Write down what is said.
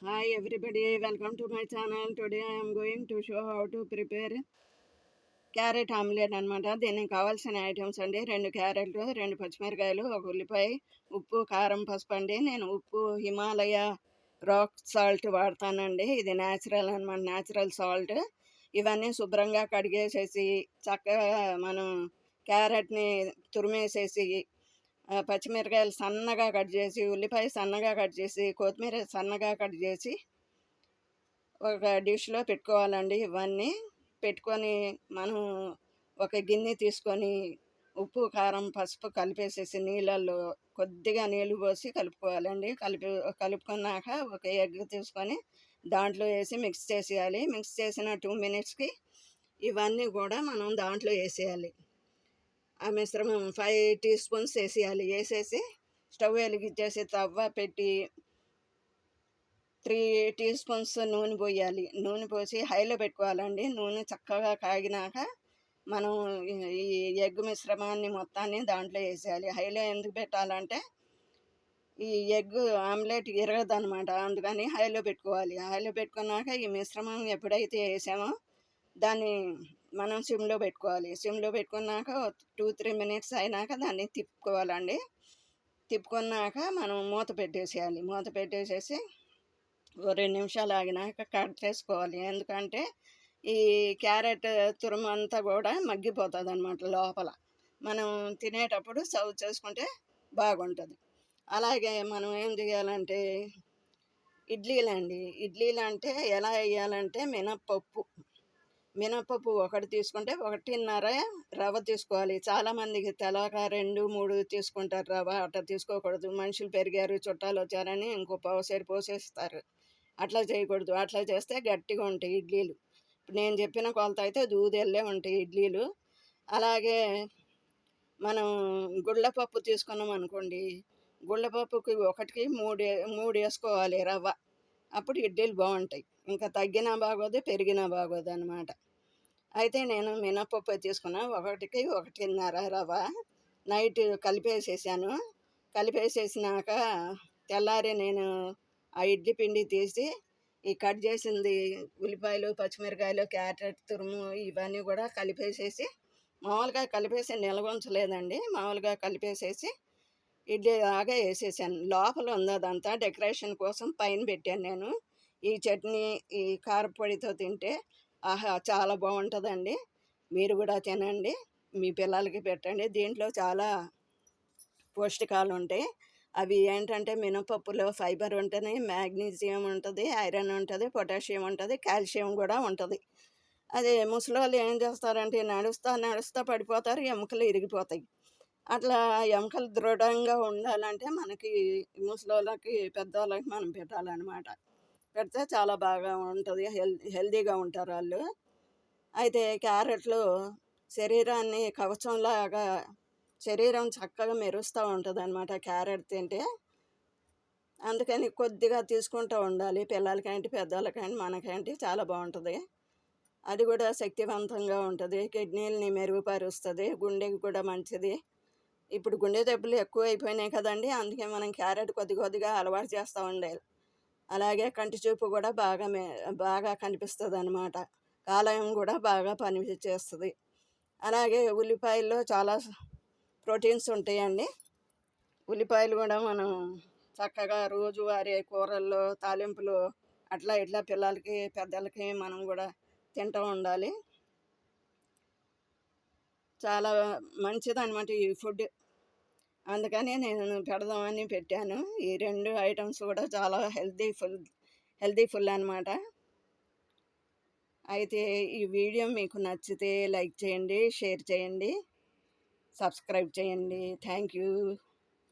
Hi everybody, welcome to my channel. Today I am going to show how to prepare carrot omelette అనమాట. దీనికి కావాల్సిన items అండి, 2 క్యారెట్లు, 2 పచ్చిమిరకాయలు, 1 ఉల్లిపాయ, ఉప్పు, కారం, పసుపు అండి. నేను ఉప్పు హిమాలయ రాక్ సాల్ట్ వాడతానండి. ఇది న్యాచురల్ అనమాట, న్యాచురల్ సాల్ట్. ఇవన్నీ శుభ్రంగా కడిగేసేసి చక్కగా మనం క్యారెట్ని తురిమేసేసి, పచ్చిమిరకాయలు సన్నగా కట్ చేసి, ఉల్లిపాయ సన్నగా కట్ చేసి, కొత్తిమీర సన్నగా కట్ చేసి ఒక డిష్లో పెట్టుకోవాలండి. ఇవన్నీ పెట్టుకొని మనం ఒక గిన్నె తీసుకొని ఉప్పు, కారం, పసుపు కలిపేసేసి నీళ్ళల్లో కొద్దిగా నీళ్ళు పోసి కలుపుకోవాలండి. కలుపుకున్నాక ఒక ఎగ్ తీసుకొని దాంట్లో వేసి మిక్స్ చేసేయాలి. మిక్స్ చేసిన 2 మినిట్స్కి ఇవన్నీ కూడా మనం దాంట్లో వేసేయాలి. ఆ మిశ్రమం 5 టీ స్పూన్స్ వేసేయాలి. వేసేసి స్టవ్ వెలిగించేసి తవ్వ పెట్టి 3 టీ స్పూన్స్ నూనె పోయాలి. నూనె పోసి హైలో పెట్టుకోవాలండి. నూనె చక్కగా కాగినాక మనం ఈ ఎగ్ మిశ్రమాన్ని మొత్తాన్ని దాంట్లో వేసేయాలి. హైలో ఎందుకు పెట్టాలంటే ఈ ఎగ్ ఆమ్లెట్ ఇరగదనమాట, అందుకని హైలో పెట్టుకోవాలి. హైలో పెట్టుకున్నాక ఈ మిశ్రమం ఎప్పుడైతే వేసామో దాన్ని మనం సిమ్లో పెట్టుకోవాలి. సిమ్లో పెట్టుకున్నాక 2-3 మినిట్స్ అయినాక దాన్ని తిప్పుకోవాలండి. తిప్పుకున్నాక మనం మూత పెట్టేసేయాలి. మూత పెట్టేసేసి 2 నిమిషాలు ఆగినాక కట్ చేసుకోవాలి. ఎందుకంటే ఈ క్యారెట్ తురుమంతా కూడా మగ్గిపోతుంది అనమాట లోపల. మనం తినేటప్పుడు సర్వ్ చేసుకుంటే బాగుంటుంది. అలాగే మనం ఏం చేయాలంటే ఇడ్లీలు అంటే ఎలా వేయాలంటే మినప్పప్పు ఒకటి తీసుకుంటే 1.5 రవ్వ తీసుకోవాలి. చాలామందికి తెలక 2-3 తీసుకుంటారు రవ్వ. అట్లా తీసుకోకూడదు. మనుషులు పెరిగారు, చుట్టాలు వచ్చారని ఇంకో పావుసేరు పోసేస్తారు. అట్లా చేయకూడదు. అట్లా చేస్తే గట్టిగా ఉంటాయి ఇడ్లీలు. ఇప్పుడు నేను చెప్పిన కొలత అయితే దూదెల్లే ఉంటాయి ఇడ్లీలు. అలాగే మనం గుళ్ళపప్పు తీసుకున్నాం అనుకోండి, గుళ్ళపప్పుకి 1కి 3 వేసుకోవాలి రవ్వ. అప్పుడు ఇడ్లీలు బాగుంటాయి. ఇంకా తగ్గినా బాగోదు, పెరిగినా బాగోదు అనమాట. అయితే నేను మినప్పప్పు తీసుకున్నా, 1కి 1.5 రవ్వ. నైట్ కలిపేసేసాను. కలిపేసేసినాక తెల్లారి నేను ఆ ఇడ్లీ పిండి తీసి ఈ కట్ చేసింది ఉల్లిపాయలు, పచ్చిమిరకాయలు, క్యారెట్ తురుము ఇవన్నీ కూడా కలిపేసేసి మామూలుగా కలిపేసి నిల్వ ఉంచలేదండి. మామూలుగా కలిపేసేసి ఇడ్లీ లాగా వేసేసాను. లోపల ఉంది అదంతా డెకరేషన్ కోసం పైన పెట్టాను నేను. ఈ చట్నీ ఈ కారపొడితో తింటే ఆహా చాలా బాగుంటుందండి. మీరు కూడా తినండి, మీ పిల్లలకి పెట్టండి. దీంట్లో చాలా పౌష్టికాలు ఉంటాయి. అవి ఏంటంటే మినపప్పులో ఫైబర్ ఉంటుంది, మ్యాగ్నీషియం ఉంటుంది, ఐరన్ ఉంటుంది, పొటాషియం ఉంటుంది, కాల్షియం కూడా ఉంటుంది. అదే ముసలోళ్ళు ఏం చేస్తారంటే నడుస్తా పడిపోతారు, ఎముకలు ఇరిగిపోతాయి. అట్లా ఎముకలు దృఢంగా ఉండాలంటే మనకి ముసలోళ్ళకి, పెద్దవాళ్ళకి మనం పెట్టాలన్నమాట. పెడితే చాలా బాగా ఉంటుంది, హెల్దీగా ఉంటారు వాళ్ళు. అయితే క్యారెట్లు శరీరాన్ని కవచంలాగా, శరీరం చక్కగా మెరుస్తూ ఉంటుంది అనమాట క్యారెట్ తింటే. అందుకని కొద్దిగా తీసుకుంటూ ఉండాలి. పిల్లలకేంటి, పెద్దవాళ్ళకేంటి, మనకేంటి చాలా బాగుంటుంది. అది కూడా శక్తివంతంగా ఉంటుంది, కిడ్నీలని మెరుగుపరుస్తుంది, గుండెకి కూడా మంచిది. ఇప్పుడు గుండె జబ్బులు ఎక్కువ అయిపోయినాయి కదండి, అందుకే మనం క్యారెట్ కొద్దిగా అలవాటు చేస్తూ ఉండాలి. అలాగే కంటి చూపు కూడా బాగా కనిపిస్తుంది అనమాట. కాలేయం కూడా బాగా పనిచేస్తుంది. అలాగే ఉల్లిపాయల్లో చాలా ప్రోటీన్స్ ఉంటాయండి. ఉల్లిపాయలు కూడా మనం చక్కగా రోజువారీ కూరల్లో, తాలింపులు అట్లా ఇట్లా పిల్లలకి, పెద్దలకి మనం కూడా తింటూ ఉండాలి. చాలా మంచిదన్నమాట ఈ ఫుడ్. అందుకని నేను పెడదామని పెట్టాను. ఈ 2 ఐటమ్స్ కూడా చాలా హెల్దీ ఫుల్ అనమాట. అయితే ఈ వీడియో మీకు నచ్చితే లైక్ చేయండి, షేర్ చేయండి, సబ్స్క్రైబ్ చేయండి. Thank you.